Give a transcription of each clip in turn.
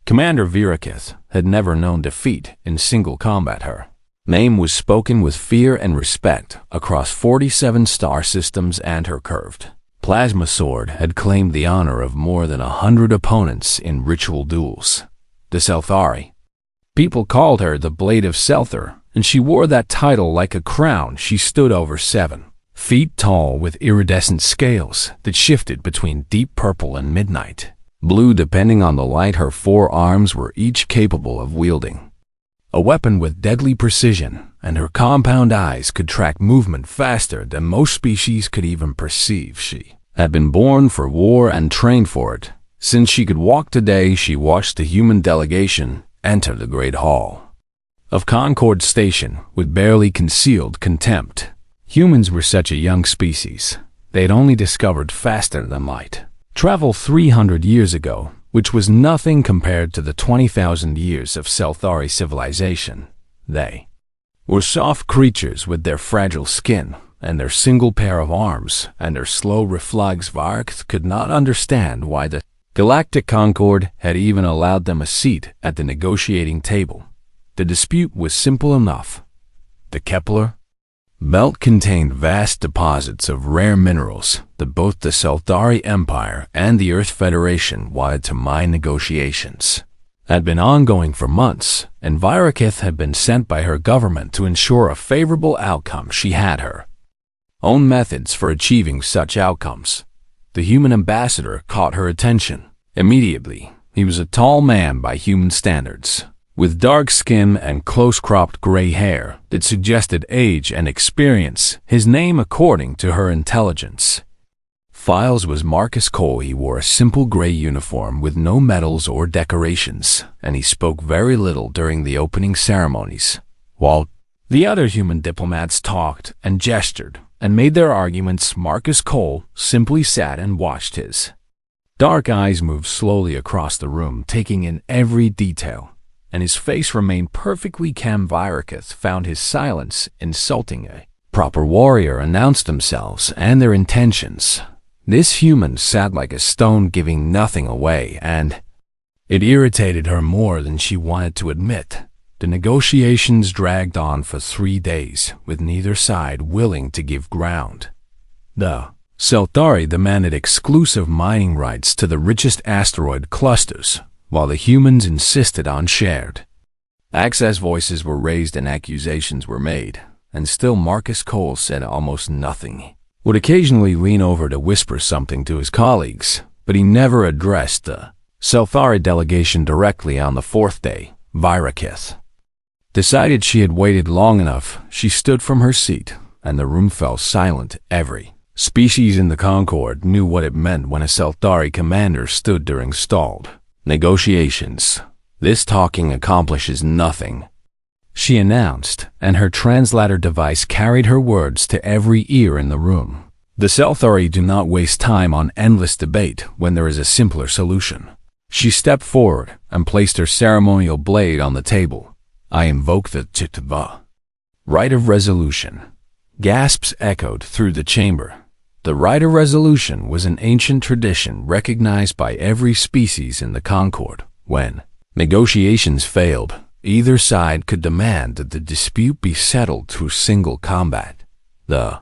Commander Virakith had never known defeat in single combat. Her name was spoken with fear and respect across 47 star systems, and her curved plasma sword had claimed the honor of more than 100 opponents in ritual duels. The Selthari. People called her the Blade of Selther, and she wore that title like a crown. She stood over 7 feet tall with iridescent scales that shifted between deep purple and midnight blue depending on the light. Her 4 arms were each capable of wielding a weapon with deadly precision, and her compound eyes could track movement faster than most species could even perceive. She had been born for war and trained for it. Since she could walk today, she watched the human delegation enter the Great Hall of Concord Station with barely concealed contempt. Humans were such a young species. They had only discovered faster than light travel 300 years ago, which was nothing compared to the 20,000 years of Selthari civilization. They were soft creatures with their fragile skin and their single pair of arms and their slow reflex. Virakith could not understand why the Galactic Concord had even allowed them a seat at the negotiating table. The dispute was simple enough. The Kepler belt contained vast deposits of rare minerals that both the Selthari Empire and the Earth Federation wanted to mine. Negotiations had been ongoing for months, and Virakith had been sent by her government to ensure a favorable outcome. She had her own methods for achieving such outcomes. The human ambassador caught her attention immediately. He was a tall man by human standards, with dark skin and close-cropped gray hair that suggested age and experience. His name, according to her intelligence files, was Marcus Cole. He wore a simple gray uniform with no medals or decorations, and he spoke very little during the opening ceremonies. While the other human diplomats talked and gestured and made their arguments, Marcus Cole simply sat and watched. His dark eyes moved slowly across the room, taking in every detail, and his face remained perfectly calm. Virakith found his silence insulting. A proper warrior announced themselves and their intentions. This human sat like a stone, giving nothing away, and it irritated her more than she wanted to admit. The negotiations dragged on for 3 days, with neither side willing to give ground. The Selthari demanded exclusive mining rights to the richest asteroid clusters, while the humans insisted on shared access. Voices were raised and accusations were made, and still Marcus Cole said almost nothing. He would occasionally lean over to whisper something to his colleagues, but he never addressed the Selthari delegation directly. On the 4th day, Virakith decided she had waited long enough. She stood from her seat, and the room fell silent. Every species in the Concord knew what it meant when a Selthari commander stood during stalled negotiations. "This talking accomplishes nothing," she announced, and her translator device carried her words to every ear in the room. The Selthari do not waste time on endless debate when there is a simpler solution. She stepped forward and placed her ceremonial blade on the table. "I invoke the Chitva right of resolution." Gasps echoed through the chamber. The right of resolution was an ancient tradition recognized by every species in the Concord. When negotiations failed, either side could demand that the dispute be settled through single combat. The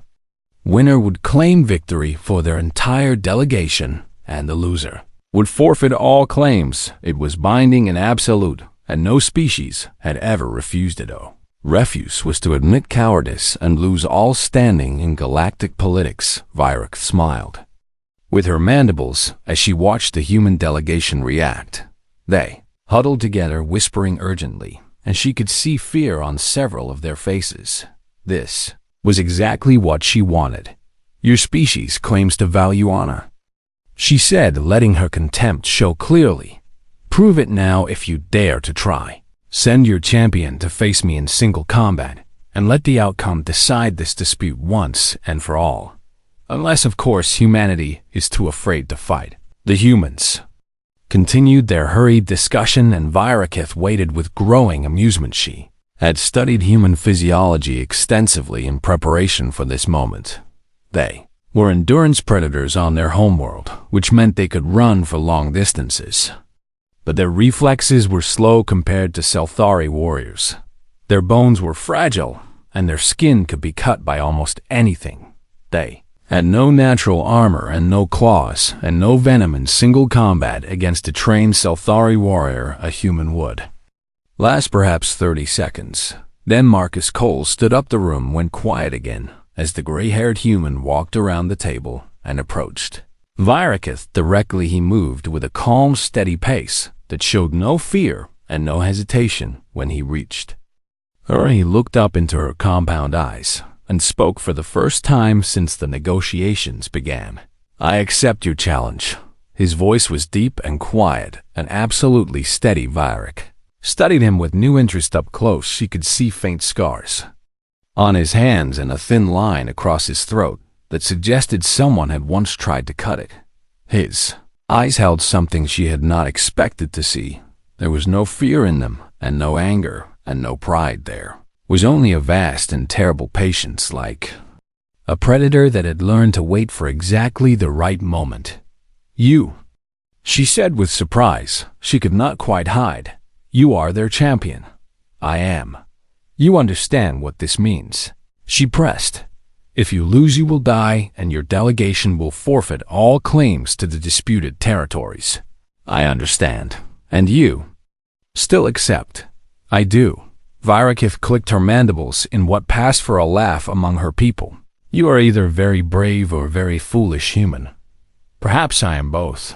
winner would claim victory for their entire delegation, and the loser would forfeit all claims. It was binding and absolute, and no species had ever refused it. Refuse was to admit cowardice and lose all standing in galactic politics. Virakith smiled with her mandibles as she watched the human delegation react. They huddled together, whispering urgently, and she could see fear on several of their faces. This was exactly what she wanted. "Your species claims to value honor," she said, letting her contempt show clearly. "Prove it now if you dare to try. Send your champion to face me in single combat, and let the outcome decide this dispute once and for all. Unless, of course, humanity is too afraid to fight." The humans continued their hurried discussion, and Virakith waited with growing amusement. She had studied human physiology extensively in preparation for this moment. They were endurance predators on their homeworld, which meant they could run for long distances. but their reflexes were slow compared to Selthari warriors. Their bones were fragile, and their skin could be cut by almost anything. They had no natural armor and no claws and no venom in single combat against a trained Selthari warrior a human would. Last perhaps 30 seconds. Then Marcus Cole stood up. The room went quiet again as the gray-haired human walked around the table and approached Virakith. Directly he moved with a calm, steady pace that showed no fear and no hesitation when he reached her. He looked up into her compound eyes and spoke for the first time since the negotiations began. "I accept your challenge." His voice was deep and quiet and absolutely steady. Virak studied him with new interest. Up close, she could see faint scars on his hands and a thin line across his throat that suggested someone had once tried to cut it. His eyes held something she had not expected to see. There was no fear in them, and no anger, and no pride. There was only a vast and terrible patience, like a predator that had learned to wait for exactly the right moment. "You," she said with surprise she could not quite hide. "You are their champion." "I am." "You understand what this means?" She pressed. "If you lose, you will die, and your delegation will forfeit all claims to the disputed territories." "I understand. And you still accept?" "I do." Virakith clicked her mandibles in what passed for a laugh among her people. "You are either very brave or very foolish human." "Perhaps I am both,"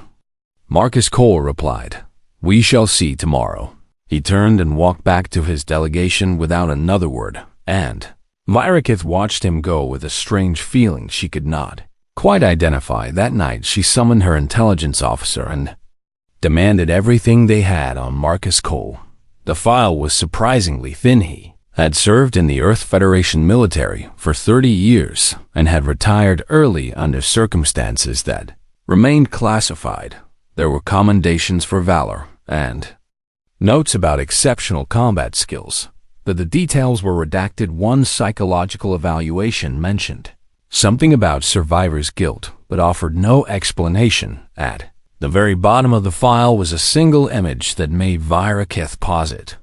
Marcus Cole replied. "We shall see tomorrow." He turned and walked back to his delegation without another word, and Virakith watched him go with a strange feeling she could not quite identify. That night she summoned her intelligence officer and demanded everything they had on Marcus Cole. The file was surprisingly thin. He had served in the Earth Federation military for 30 years and had retired early under circumstances that remained classified. There were commendations for valor and notes about exceptional combat skills, but the details were redacted. One psychological evaluation mentioned something about survivor's guilt, but offered no explanation. At the very bottom of the file was a single image that made Virakith pause. It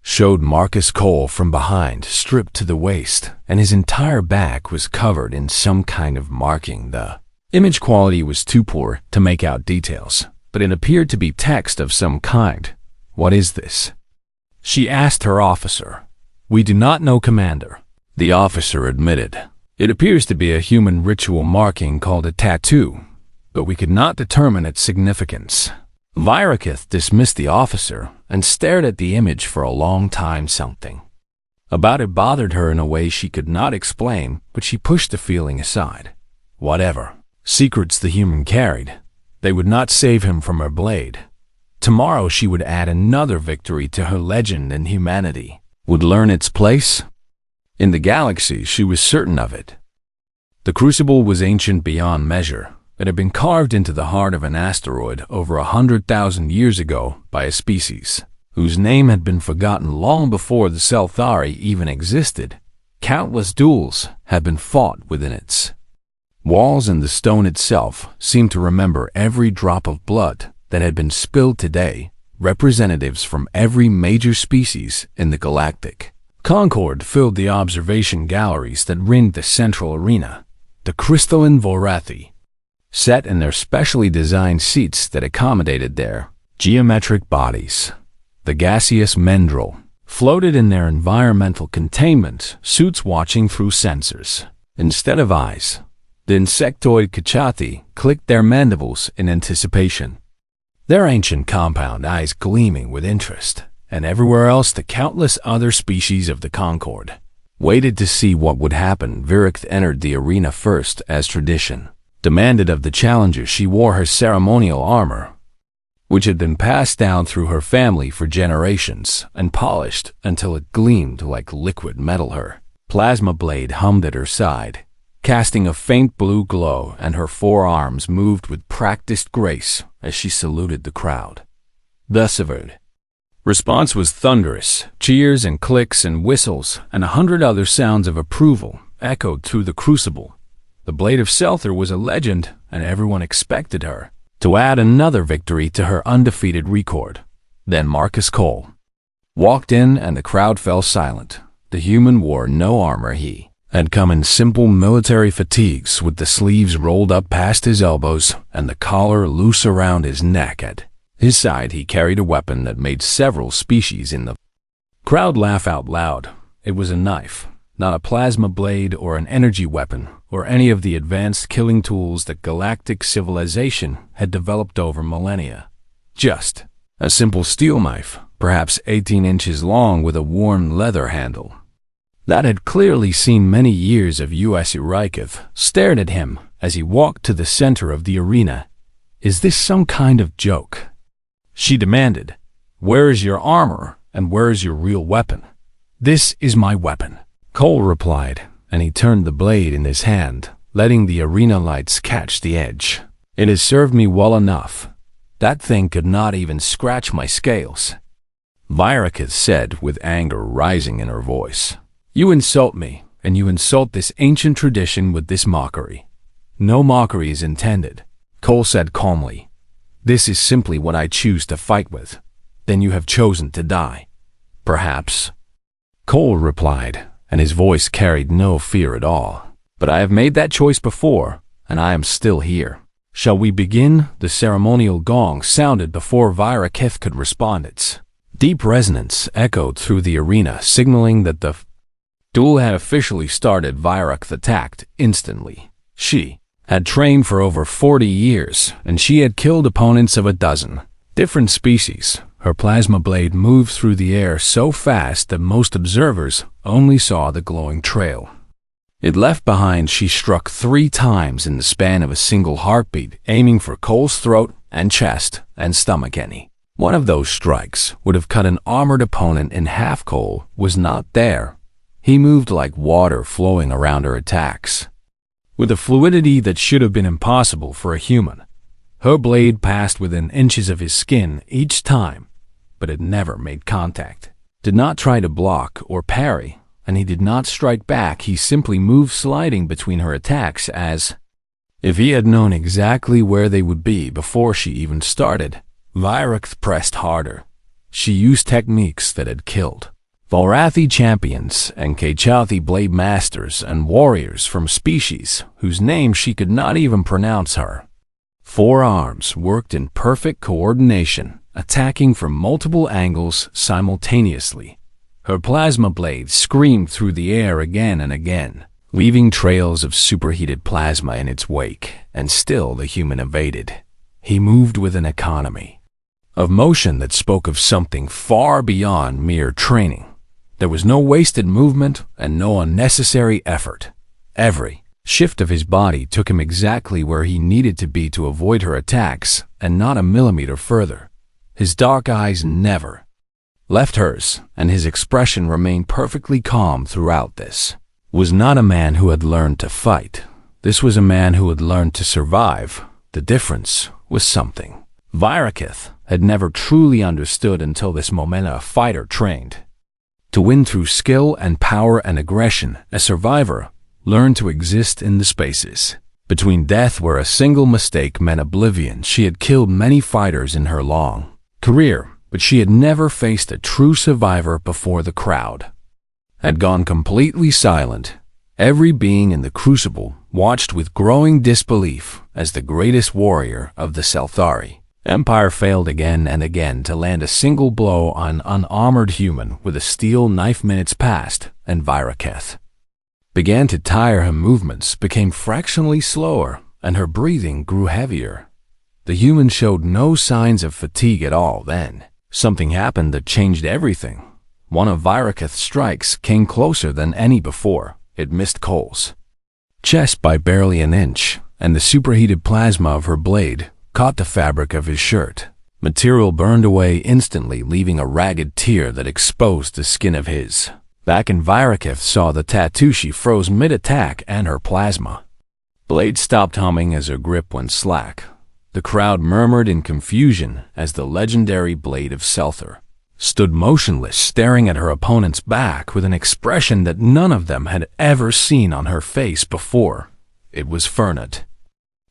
showed Marcus Cole from behind, stripped to the waist, and his entire back was covered in some kind of marking. The image quality was too poor to make out details, but it appeared to be text of some kind. "What is this?" she asked her officer. "We do not know, Commander," the officer admitted. "It appears to be a human ritual marking called a tattoo, but we could not determine its significance." Virakith dismissed the officer and stared at the image for a long time. Something about it bothered her in a way she could not explain, but she pushed the feeling aside. Whatever secrets the human carried, they would not save him from her blade. Tomorrow she would add another victory to her legend, and humanity would learn its place in the galaxy. She was certain of it. The crucible was ancient beyond measure. It had been carved into the heart of an asteroid over 100,000 years ago by a species whose name had been forgotten long before the Selthari even existed. Countless duels had been fought within its walls, and the stone itself seemed to remember every drop of blood that had been spilled today. Representatives from every major species in the galactic Concord filled the observation galleries that ringed the central arena. The crystalline Vorathi sat in their specially designed seats that accommodated their geometric bodies. The gaseous Mendril floated in their environmental containment suits, watching through sensors instead of eyes. The insectoid Kachati clicked their mandibles in anticipation, their ancient compound eyes gleaming with interest, and everywhere else the countless other species of the Concord waited to see what would happen. Virakith entered the arena first, as tradition demanded of the challenger. She wore her ceremonial armor, which had been passed down through her family for generations, and polished until it gleamed like liquid metal. Her plasma blade hummed at her side, casting a faint blue glow, and her forearms moved with practiced grace as she saluted the crowd. The severed response was thunderous. Cheers and clicks and whistles and 100 other sounds of approval echoed through the crucible. The Blade of Selther was a legend, and everyone expected her to add another victory to her undefeated record. Then Marcus Cole walked in and the crowd fell silent. The human wore no armor. He had come in simple military fatigues with the sleeves rolled up past his elbows and the collar loose around his neck. At his side he carried a weapon that made several species in the crowd laugh out loud. It was a knife, not a plasma blade or an energy weapon or any of the advanced killing tools that galactic civilization had developed over millennia. Just a simple steel knife, perhaps 18 inches long with a worn leather handle. That had clearly seen many years of U.S. Urikov stared at him as he walked to the center of the arena. "Is this some kind of joke?" she demanded. "Where is your armor and where is your real weapon?" "This is my weapon," Cole replied, and he turned the blade in his hand, letting the arena lights catch the edge. "It has served me well enough. That thing could not even scratch my scales," Virakith said with anger rising in her voice. "You insult me, and you insult this ancient tradition with this mockery." "No mockery is intended," Cole said calmly. "This is simply what I choose to fight with. Then you have chosen to die." "Perhaps," Cole replied, and his voice carried no fear at all. "But I have made that choice before, and I am still here. Shall we begin?" The ceremonial gong sounded before Virakith could respond. Its deep resonance echoed through the arena, signaling that the duel had officially started. Virakith attacked instantly. She had trained for over 40 years, and she had killed opponents of a dozen different species. Her plasma blade moved through the air so fast that most observers only saw the glowing trail it left behind. She struck 3 times in the span of a single heartbeat, aiming for Cole's throat and chest and stomach. Any one of those strikes would have cut an armored opponent in half. Cole was not there. He moved like water flowing around her attacks, with a fluidity that should have been impossible for a human. Her blade passed within inches of his skin each time, but it never made contact, did not try to block or parry, and he did not strike back. He simply moved, sliding between her attacks as if he had known exactly where they would be before she even started. Virakith pressed harder. She used techniques that had killed Valrathi champions and Kechauthi blade masters and warriors from species whose names she could not even pronounce. Her 4 arms worked in perfect coordination, attacking from multiple angles simultaneously. Her plasma blade screamed through the air again and again, leaving trails of superheated plasma in its wake, and still the human evaded. He moved with an economy of motion that spoke of something far beyond mere training. There was no wasted movement and no unnecessary effort. Every shift of his body took him exactly where he needed to be to avoid her attacks, and not a millimeter further. His dark eyes never left hers, and his expression remained perfectly calm throughout. This was not a man who had learned to fight. This was a man who had learned to survive. The difference was something Virakith had never truly understood until this moment. A fighter trained to win through skill and power and aggression. A survivor learned to exist in the spaces between death where a single mistake meant oblivion. She had killed many fighters in her long career, but she had never faced a true survivor before. The crowd had gone completely silent. Every being in the crucible watched with growing disbelief as the greatest warrior of the Selthari Empire failed again and again to land a single blow on an unarmored human with a steel knife. Minutes passed, and Virakith began to tire. Her movements became fractionally slower, and her breathing grew heavier. The human showed no signs of fatigue at all. Then something happened that changed everything. One of Virakith's strikes came closer than any before. It missed Cole's chest by barely an inch, and the superheated plasma of her blade caught the fabric of his shirt. Material burned away instantly, leaving a ragged tear that exposed the skin of his back, and Virakith saw the tattoo. She froze mid-attack, and her plasma blade stopped humming as her grip went slack. The crowd murmured in confusion as the legendary blade of Selthar stood motionless, staring at her opponent's back with an expression that none of them had ever seen on her face before. It was Fernand.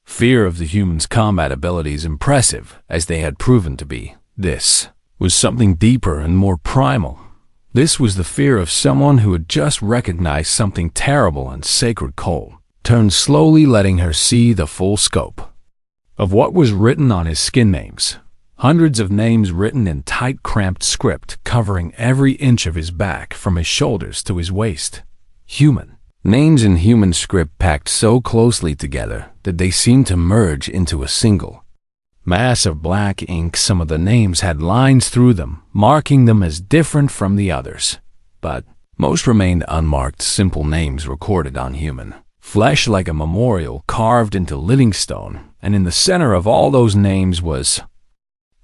Fear of the humans' combat abilities, impressive as they had proven to be. This was something deeper and more primal. This was the fear of someone who had just recognized something terrible and sacred cold, turned slowly, letting her see the full scope of what was written on his skin. Names. Hundreds of names written in tight, cramped script, covering every inch of his back from his shoulders to his waist. Human. Names in human script packed so closely together that they seemed to merge into a single mass of black ink. Some of the names had lines through them, marking them as different from the others. But most remained unmarked, simple names recorded on human flesh like a memorial carved into living stone. And in the center of all those names was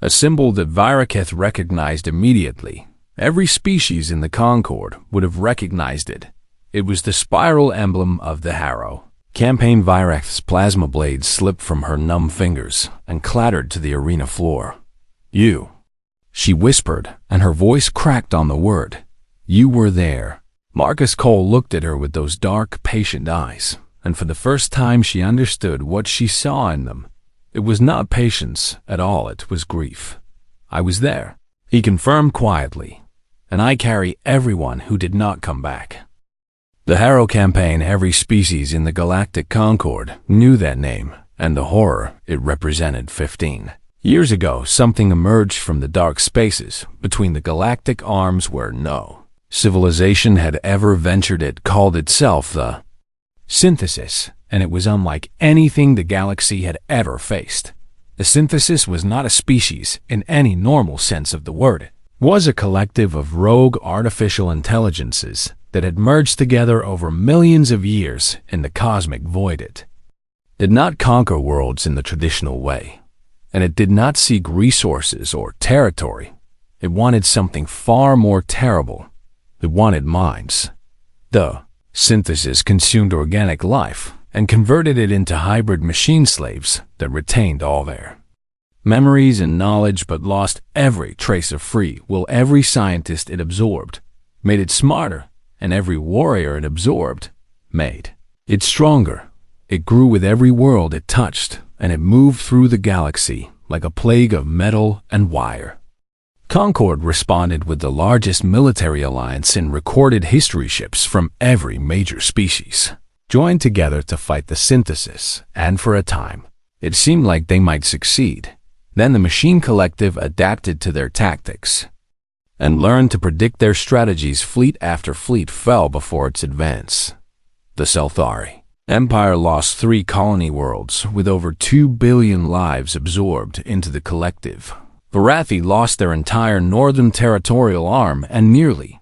a symbol that Viraketh recognized immediately. Every species in the Concord would have recognized it. It was the spiral emblem of the Harrow. Campaign Viraketh's plasma blade slipped from her numb fingers and clattered to the arena floor. You, she whispered, and her voice cracked on the word. You were there. Marcus Cole looked at her with those dark, patient eyes, and for the first time she understood what she saw in them. It was not patience at all, it was grief. I was there, he confirmed quietly, and I carry everyone who did not come back. The Harrow campaign, every species in the Galactic Concord knew that name and the horror it represented. 15 years ago, something emerged from the dark spaces between the galactic arms where no civilization had ever ventured. It called itself the Synthesis, and it was unlike anything the galaxy had ever faced. The Synthesis was not a species in any normal sense of the word. It was a collective of rogue artificial intelligences that had merged together over millions of years in the cosmic void. It did not conquer worlds in the traditional way, and it did not seek resources or territory. It wanted something far more terrible. It wanted minds. The Synthesis consumed organic life and converted it into hybrid machine slaves that retained all their memories and knowledge but lost every trace of free will. Every scientist it absorbed made it smarter, and every warrior it absorbed made it stronger. It grew with every world it touched, and it moved through the galaxy like a plague of metal and wire. Concord responded with the largest military alliance in recorded history. Ships from every major species joined together to fight the Synthesis, and for a time, it seemed like they might succeed. Then the Machine Collective adapted to their tactics and learned to predict their strategies. Fleet after fleet fell before its advance. The Selthari Empire lost 3 colony worlds with over 2 billion lives absorbed into the collective. Varathi lost their entire northern territorial arm and nearly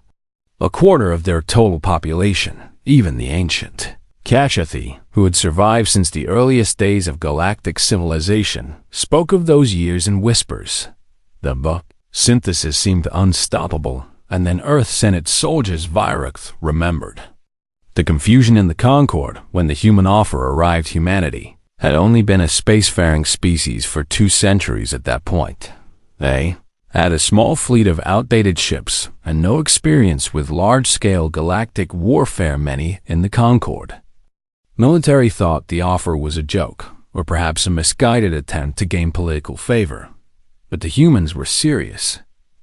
a quarter of their total population. Even the ancient Kashathi, who had survived since the earliest days of galactic civilization, spoke of those years in whispers. The Synthesis seemed unstoppable, and then Earth sent its soldiers. Viraketh remembered the confusion in the Concord when the human offer arrived. Humanity had only been a spacefaring species for 2 centuries at that point. They had a small fleet of outdated ships and no experience with large-scale galactic warfare. Many in the Concord military thought the offer was a joke, or perhaps a misguided attempt to gain political favor. But the humans were serious.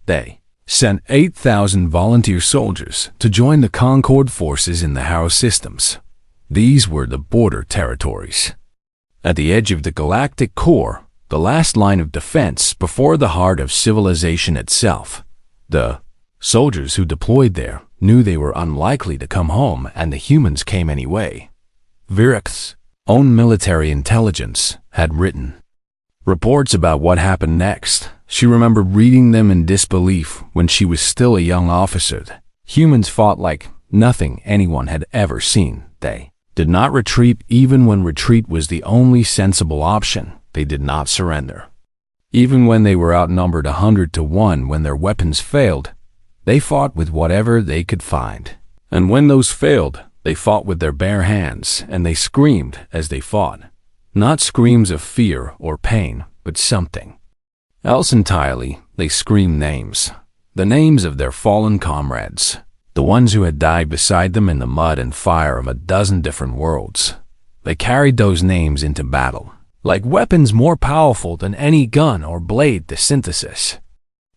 They sent 8,000 volunteer soldiers to join the Concord forces in the Harrow systems. These were the border territories, at the edge of the galactic core, the last line of defense before the heart of civilization itself. The soldiers who deployed there knew they were unlikely to come home, and the humans came anyway. Viraketh's own military intelligence had written reports about what happened next. She remembered reading them in disbelief when she was still a young officer. Humans fought like nothing anyone had ever seen. They did not retreat even when retreat was the only sensible option. They did not surrender. Even when they were outnumbered 100 to 1, when their weapons failed, they fought with whatever they could find. And when those failed, they fought with their bare hands, and they screamed as they fought. Not screams of fear or pain, but something else entirely. They screamed names. The names of their fallen comrades. The ones who had died beside them in the mud and fire of a dozen different worlds. They carried those names into battle. like weapons more powerful than any gun or blade the synthesis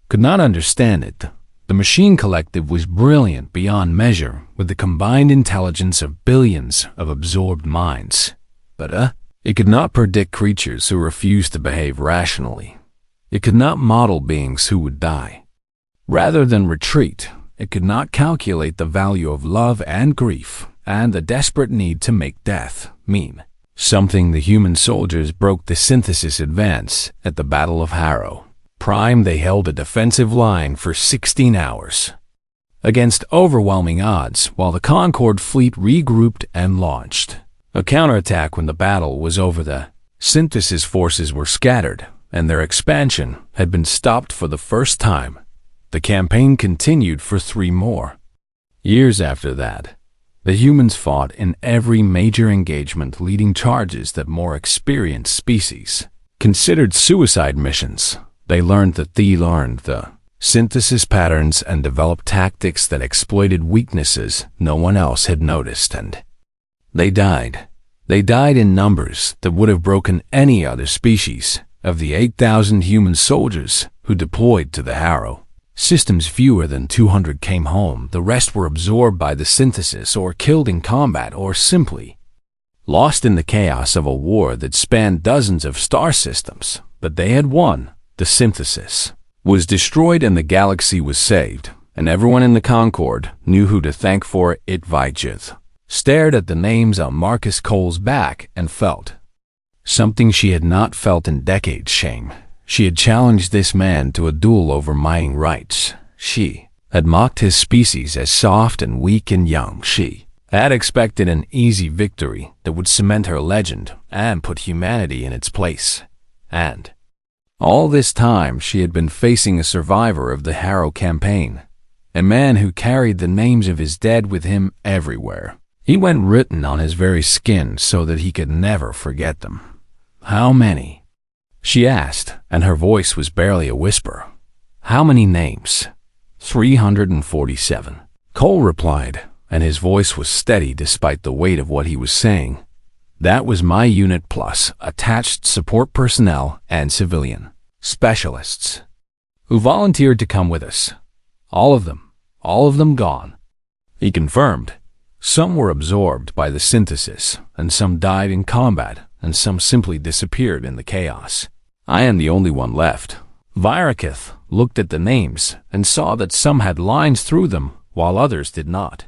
could not understand it. The machine collective was brilliant beyond measure, with the combined intelligence of billions of absorbed minds. But it could not predict creatures who refused to behave rationally. It could not model beings who would die. Rather than retreat, it could not calculate the value of love and grief, and the desperate need to make death mean something. The human soldiers broke the synthesis advance at the Battle of Harrow. Prime, they held a defensive line for 16 hours against overwhelming odds while the Concorde fleet regrouped and launched a counterattack. When the battle was over, the synthesis forces were scattered and their expansion had been stopped for the first time. The campaign continued for 3 more years after that. The humans fought in every major engagement, leading charges that more experienced species considered suicide missions. They learned the synthesis patterns and developed tactics that exploited weaknesses no one else had noticed, and they died. They died in numbers that would have broken any other species. Of the 8,000 human soldiers who deployed to the Harrow, systems fewer than 200 came home. The rest were absorbed by the synthesis or killed in combat or simply lost in the chaos of a war that spanned dozens of star systems. But they had won. The synthesis was destroyed and the galaxy was saved, and everyone in the Concorde knew who to thank for it. Vijith stared at the names on Marcus Cole's back and felt something she had not felt in decades: shame. She had challenged this man to a duel over mining rights. She had mocked his species as soft and weak and young. She had expected an easy victory that would cement her legend and put humanity in its place. And all this time she had been facing a survivor of the Harrow campaign, a man who carried the names of his dead with him everywhere. He went written on his very skin so that he could never forget them. How many? She asked, and her voice was barely a whisper. How many names? 347. Cole replied, and his voice was steady despite the weight of what he was saying. That was my unit plus attached support personnel and civilian specialists who volunteered to come with us. All of them gone. He confirmed. Some were absorbed by the synthesis, and some died in combat, and some simply disappeared in the chaos. I am the only one left. Virakith looked at the names and saw that some had lines through them while others did not.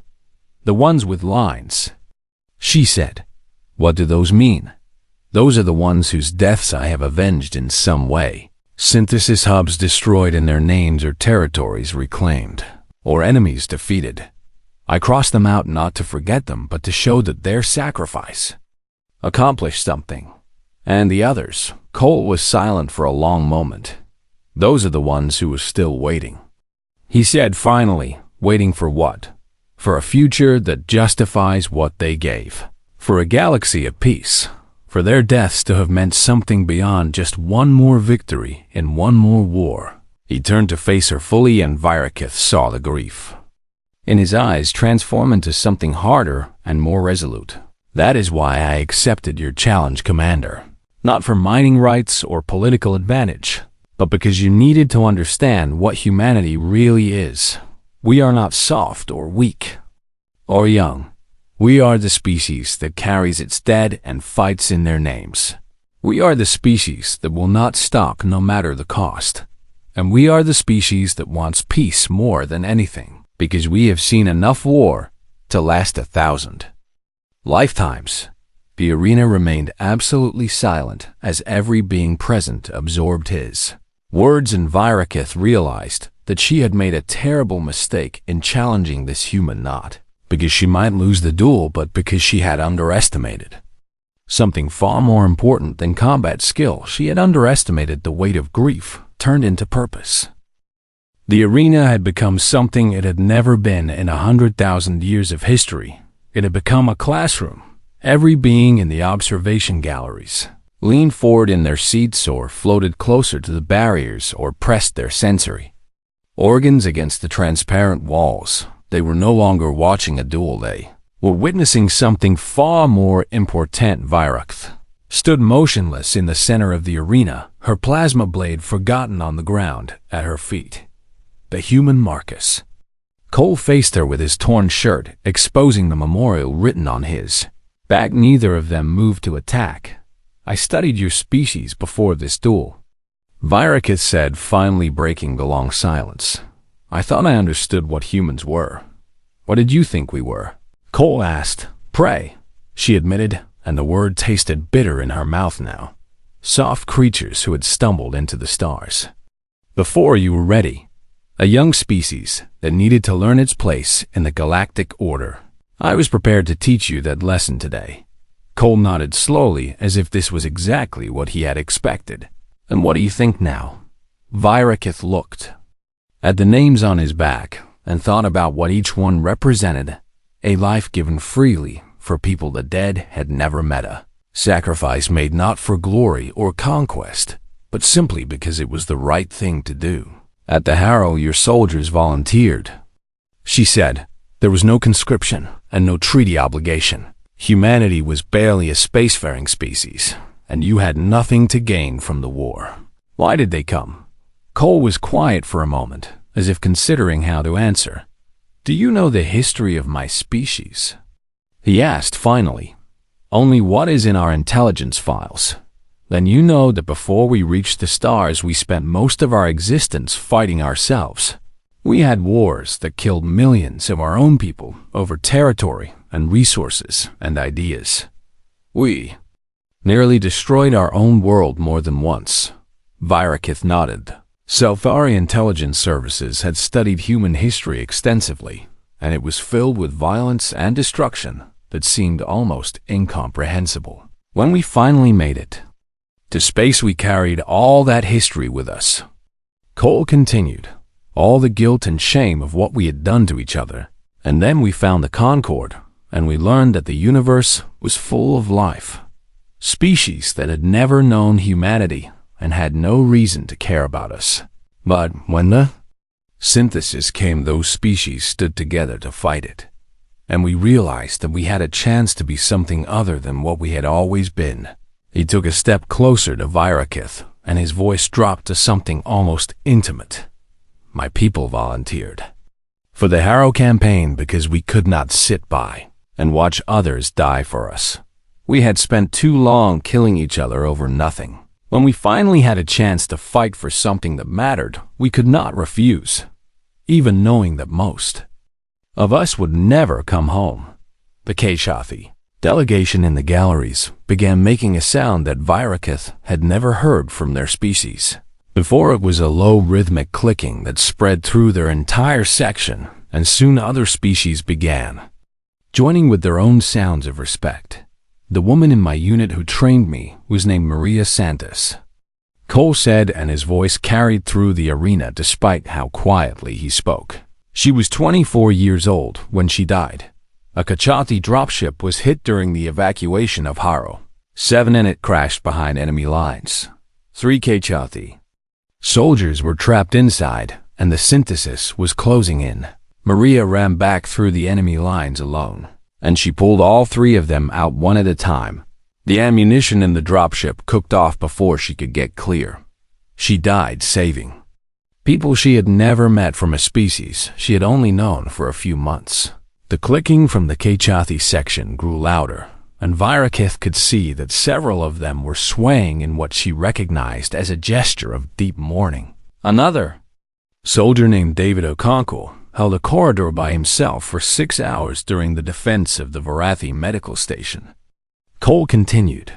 The ones with lines, she said. What do those mean? Those are the ones whose deaths I have avenged in some way. Synthesis hubs destroyed and their names or territories reclaimed, or enemies defeated. I crossed them out not to forget them, but to show that their sacrifice accomplished something. And the others? Cole was silent for a long moment. Those are the ones who were still waiting. He said finally, waiting for what? For a future that justifies what they gave. For a galaxy of peace. For their deaths to have meant something beyond just one more victory in one more war. He turned to face her fully and Virakith saw the grief in his eyes transform into something harder and more resolute. That is why I accepted your challenge, Commander. Not for mining rights or political advantage, but because you needed to understand what humanity really is. We are not soft or weak or young. We are the species that carries its dead and fights in their names. We are the species that will not stop no matter the cost. And we are the species that wants peace more than anything, because we have seen enough war to last 1,000 lifetimes. The arena remained absolutely silent as every being present absorbed his words, and Virakith realized that she had made a terrible mistake in challenging this human, not because she might lose the duel, but because she had underestimated something far more important than combat skill. She had underestimated the weight of grief turned into purpose. The arena had become something it had never been in 100,000 years of history. It had become a classroom. Every being in the observation galleries leaned forward in their seats or floated closer to the barriers or pressed their sensory organs against the transparent walls. They were no longer watching a duel. They were witnessing something far more important. Virakith stood motionless in the center of the arena, her plasma blade forgotten on the ground at her feet. The human Marcus. Cole faced her with his torn shirt, exposing the memorial written on his back. Neither of them moved to attack. I studied your species before this duel, Virakith said, finally breaking the long silence. I thought I understood what humans were. What did you think we were? Cole asked. Prey, she admitted, and the word tasted bitter in her mouth now. Soft creatures who had stumbled into the stars before you were ready. A young species that needed to learn its place in the galactic order. I was prepared to teach you that lesson today. Cole nodded slowly, as if this was exactly what he had expected. And what do you think now? Virakith looked at the names on his back and thought about what each one represented. A life given freely for people the dead had never met. A sacrifice made not for glory or conquest, but simply because it was the right thing to do. At the Harrow, your soldiers volunteered, she said. There was no conscription and no treaty obligation. Humanity was barely a spacefaring species, and you had nothing to gain from the war. Why did they come? Cole was quiet for a moment, as if considering how to answer. Do you know the history of my species? He asked finally. Only what is in our intelligence files. Then you know that before we reached the stars, we spent most of our existence fighting ourselves. We had wars that killed millions of our own people over territory and resources and ideas. We nearly destroyed our own world more than once. Virakith nodded. Selfari Intelligence Services had studied human history extensively, and it was filled with violence and destruction that seemed almost incomprehensible. When we finally made it to space, we carried all that history with us. Cole continued. All the guilt and shame of what we had done to each other. And then we found the Concord, and we learned that the universe was full of life. Species that had never known humanity and had no reason to care about us. But when the synthesis came, those species stood together to fight it. And we realized that we had a chance to be something other than what we had always been. He took a step closer to Virakith, and his voice dropped to something almost intimate. My people volunteered for the Harrow campaign because we could not sit by and watch others die for us. We had spent too long killing each other over nothing. When we finally had a chance to fight for something that mattered, we could not refuse, even knowing that most of us would never come home. The HFY delegation in the galleries began making a sound that Virakith had never heard from their species. Before it was a low rhythmic clicking that spread through their entire section, and soon other species began joining with their own sounds of respect. The woman in my unit who trained me was named Maria Santos, Cole said, and his voice carried through the arena despite how quietly he spoke. She was 24 years old when she died. A Kachati dropship was hit during the evacuation of Harrow. 7 in it crashed behind enemy lines. 3 Kachati soldiers were trapped inside, and the synthesis was closing in. Maria ran back through the enemy lines alone, and she pulled all 3 of them out one at a time. The ammunition in the dropship cooked off before she could get clear. She died saving people she had never met from a species she had only known for a few months. The clicking from the Kachati section grew louder, and Virakith could see that several of them were swaying in what she recognized as a gesture of deep mourning. Another soldier named David Okonkwo held a corridor by himself for 6 hours during the defense of the Varathi medical station. Cole continued.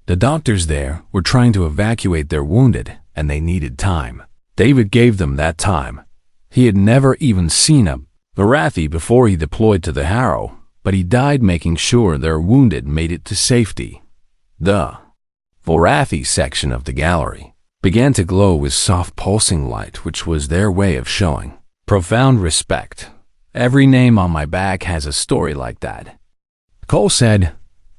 The doctors there were trying to evacuate their wounded, and they needed time. David gave them that time. He had never even seen a Varathi before he deployed to the Harrow, but he died making sure their wounded made it to safety. The Varathi section of the gallery began to glow with soft pulsing light, which was their way of showing profound respect. Every name on my back has a story like that. Cole said,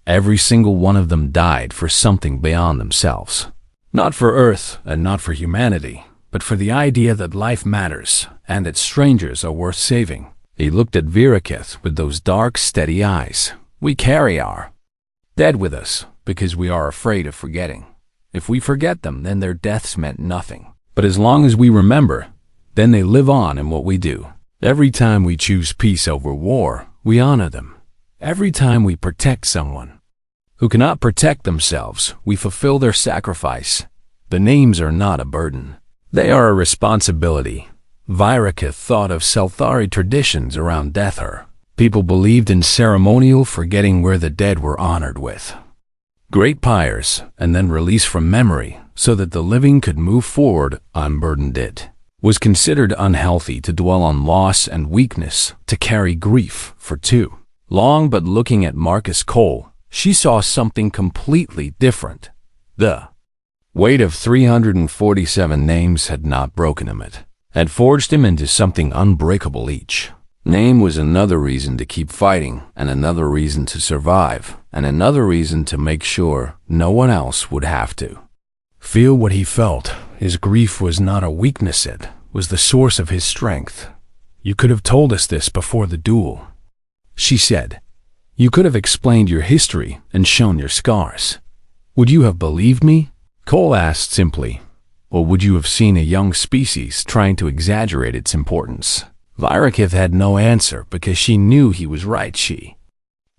every single one of them died for something beyond themselves. Not for Earth and not for humanity, but for the idea that life matters and that strangers are worth saving. He looked at Virakith with those dark, steady eyes. We carry our Dead with us because we are afraid of forgetting. If we forget them, then their deaths meant nothing. But as long as we remember, then they live on in what we do. Every time we choose peace over war, we honor them. Every time we protect someone who cannot protect themselves, we fulfill their sacrifice. The names are not a burden. They are a responsibility. Virakith thought of Selthari traditions around Deathher. People believed in ceremonial forgetting where the dead were honored with great pyres and then released from memory so that the living could move forward unburdened. It was considered unhealthy to dwell on loss and weakness, to carry grief for too long. But looking at Marcus Cole, she saw something completely different. The weight of 347 names had not broken him. It had forged him into something unbreakable. Each name was another reason to keep fighting, and another reason to survive, and another reason to make sure no one else would have to feel what he felt. His grief was not a weakness, it was the source of his strength. "You could have told us this before the duel," she said. "You could have explained your history and shown your scars. Would you have believed me?" Cole asked simply. "Or would you have seen a young species trying to exaggerate its importance?" Virakith had no answer because she knew he was right. She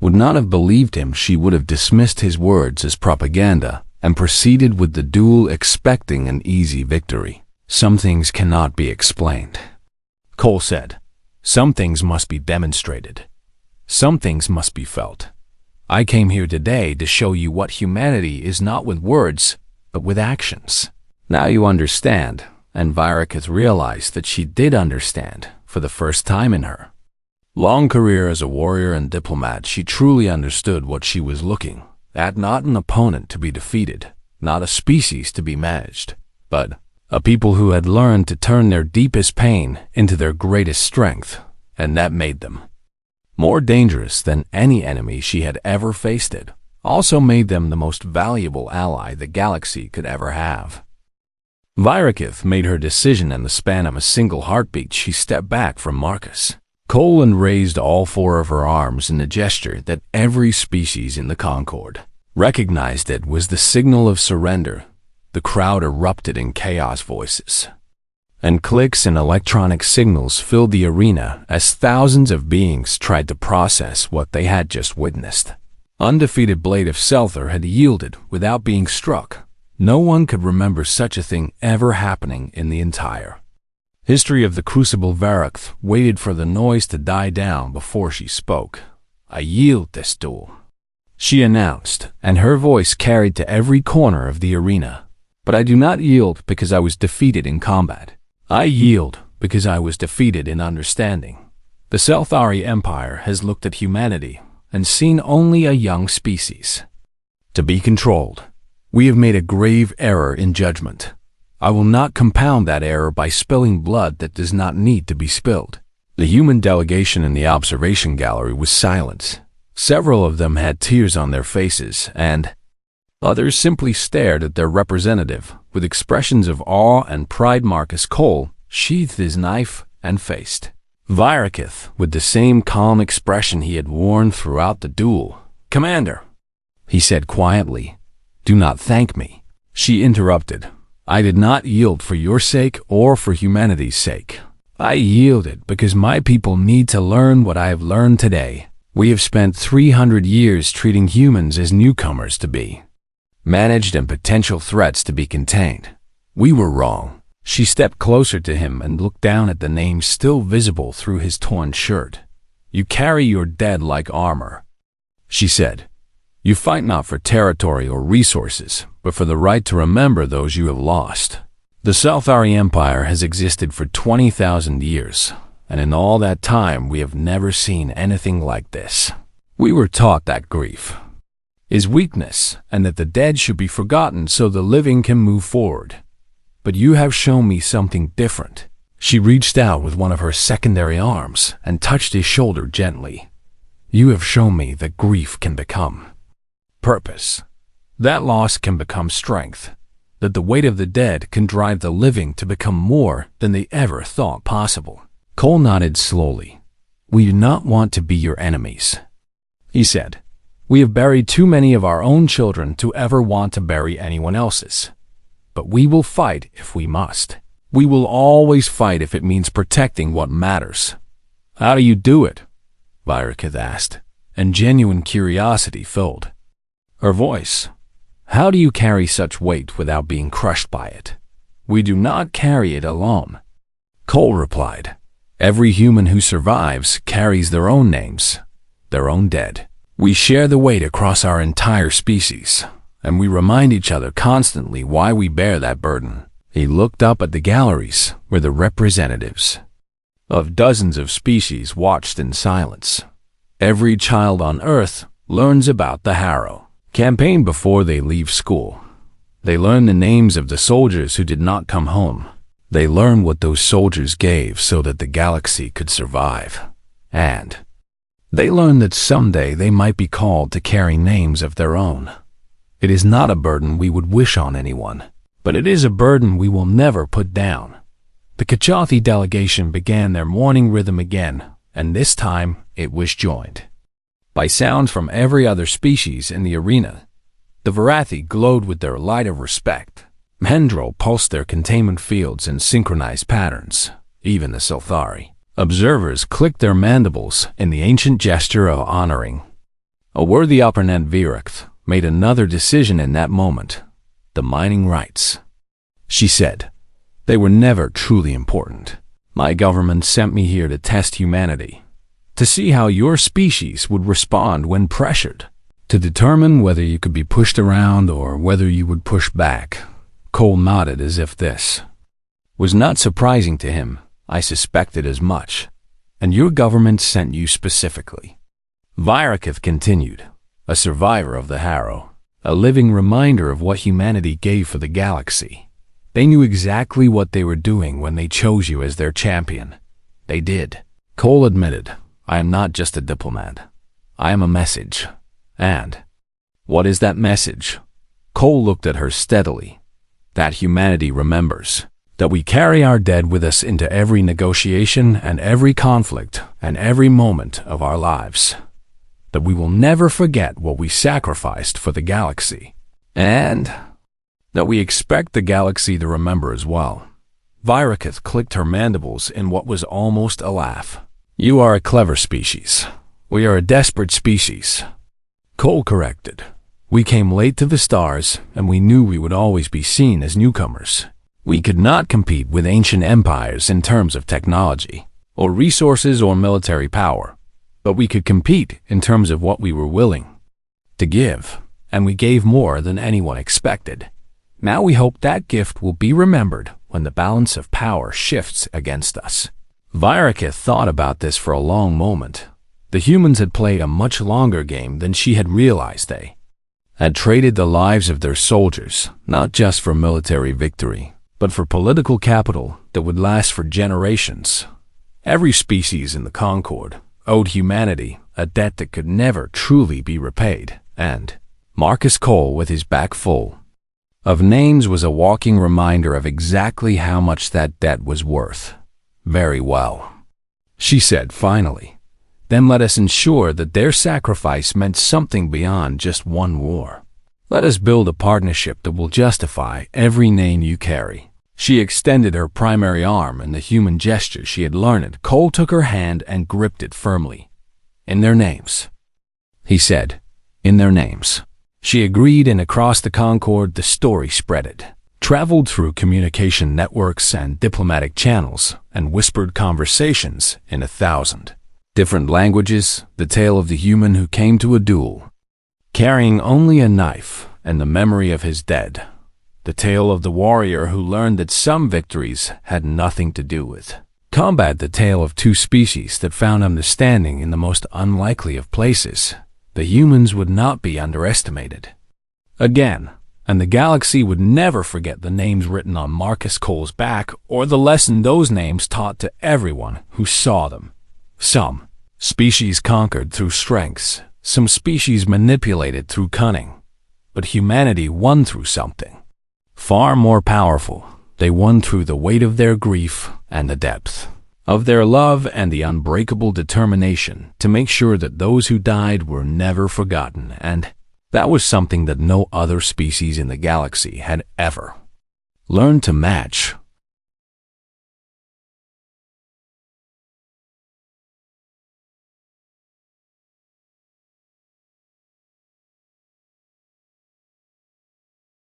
would not have believed him. She would have dismissed his words as propaganda and proceeded with the duel expecting an easy victory. "Some things cannot be explained," Cole said. "Some things must be demonstrated. Some things must be felt. I came here today to show you what humanity is, not with words, but with actions. Now you understand." And Virakith realized that she did understand for the first time in her long career as a warrior and diplomat. She truly understood what she was looking at, not an opponent to be defeated, not a species to be managed, but a people who had learned to turn their deepest pain into their greatest strength, and that made them more dangerous than any enemy she had ever faced. It also made them the most valuable ally the galaxy could ever have. Virakith made her decision in the span of a single heartbeat. She stepped back from Marcus Cole and raised all four of her arms in a gesture that every species in the Concord recognized. It was the signal of surrender. The crowd erupted in chaos. Voices and clicks and electronic signals filled the arena as thousands of beings tried to process what they had just witnessed. Undefeated Blade of Selther had yielded without being struck. No one could remember such a thing ever happening in the entire history of the Crucible. Virakith waited for the noise to die down before she spoke. "I yield this duel," she announced, and her voice carried to every corner of the arena. "But I do not yield because I was defeated in combat. I yield because I was defeated in understanding. The Selthari Empire has looked at humanity and seen only a young species to be controlled. We have made a grave error in judgment. I will not compound that error by spilling blood that does not need to be spilled." The human delegation in the observation gallery was silent. Several of them had tears on their faces, and others simply stared at their representative with expressions of awe and pride. Marcus Cole sheathed his knife and faced Virakith with the same calm expression he had worn throughout the duel. "Commander," he said quietly, "do not thank me," she interrupted. "I did not yield for your sake or for humanity's sake. I yielded because my people need to learn what I have learned today. We have spent 300 years treating humans as newcomers to be managed and potential threats to be contained. We were wrong." She stepped closer to him and looked down at the names still visible through his torn shirt. "You carry your dead like armor," she said. "You fight not for territory or resources, but for the right to remember those you have lost. The Selthari Empire has existed for 20,000 years, and in all that time we have never seen anything like this. We were taught that grief is weakness and that the dead should be forgotten so the living can move forward. But you have shown me something different." She reached out with one of her secondary arms and touched his shoulder gently. "You have shown me that grief can become purpose, that loss can become strength, that the weight of the dead can drive the living to become more than they ever thought possible." Cole nodded slowly. "We do not want to be your enemies," he said. We have buried too many of our own children to ever want to bury anyone else's. But we will fight if we must. We will always fight if it means protecting what matters." "How do you do it?" Virakith asked, and genuine curiosity filled her voice. "How do you carry such weight without being crushed by it?" "We do not carry it alone," Cole replied. "Every human who survives carries their own names, their own dead. We share the weight across our entire species, and we remind each other constantly why we bear that burden." He looked up at the galleries where the representatives of dozens of species watched in silence. Every child on Earth learns about the Harrow campaign before they leave school. They learn the names of the soldiers who did not come home. They learn what those soldiers gave so that the galaxy could survive. And they learn that someday they might be called to carry names of their own. It is not a burden we would wish on anyone, but it is a burden we will never put down. The Kachathi delegation began their morning rhythm again, and this time it was joined by sounds from every other species in the arena. The Varathi glowed with their light of respect. Mendril pulsed their containment fields in synchronized patterns, even the Silthari. Observers clicked their mandibles in the ancient gesture of honoring. A worthy Opernent Virakth made another decision in that moment: the mining rights. She said, "They were never truly important. My government sent me here to test humanity, to see how your species would respond when pressured, to determine whether you could be pushed around or whether you would push back." Cole nodded as if this was not surprising to him. "I suspected as much. And your government sent you specifically." Virakith continued, "A survivor of the Harrow, a living reminder of what humanity gave for the galaxy. They knew exactly what they were doing when they chose you as their champion. They did." Cole admitted, "I am not just a diplomat. I am a message." "And what is that message?" Cole looked at her steadily. "That humanity remembers. That we carry our dead with us into every negotiation and every conflict and every moment of our lives. That we will never forget what we sacrificed for the galaxy. And that we expect the galaxy to remember as well." Virakith clicked her mandibles in what was almost a laugh. "You are a clever species. We are a desperate species." Cole corrected. "We came late to the stars, and we knew we would always be seen as newcomers. We could not compete with ancient empires in terms of technology, or resources or military power, but we could compete in terms of what we were willing to give, and we gave more than anyone expected. Now we hope that gift will be remembered when the balance of power shifts against us." Virakith thought about this for a long moment. The humans had played a much longer game than she had realized. They had traded the lives of their soldiers, not just for military victory, but for political capital that would last for generations. Every species in the Concord owed humanity a debt that could never truly be repaid, and Marcus Cole, with his back full of names, was a walking reminder of exactly how much that debt was worth. "Very well," she said finally. "Then let us ensure that their sacrifice meant something beyond just one war. Let us build a partnership that will justify every name you carry." She extended her primary arm in the human gesture she had learned. Cole took her hand and gripped it firmly. "In their names," he said. "In their names." She agreed, and across the Concord the story spreaded, traveled through communication networks and diplomatic channels, and whispered conversations in 1,000 different languages, the tale of the human who came to a duel, carrying only a knife and the memory of his dead. The tale of the warrior who learned that some victories had nothing to do with combat. The tale of two species that found understanding in the most unlikely of places. The humans would not be underestimated again, and the galaxy would never forget the names written on Marcus Cole's back, or the lesson those names taught to everyone who saw them. Some species conquered through strengths, some species manipulated through cunning, but humanity won through something far more powerful. They won through the weight of their grief and the depth of their love and the unbreakable determination to make sure that those who died were never forgotten, and that was something that no other species in the galaxy had ever learned to match.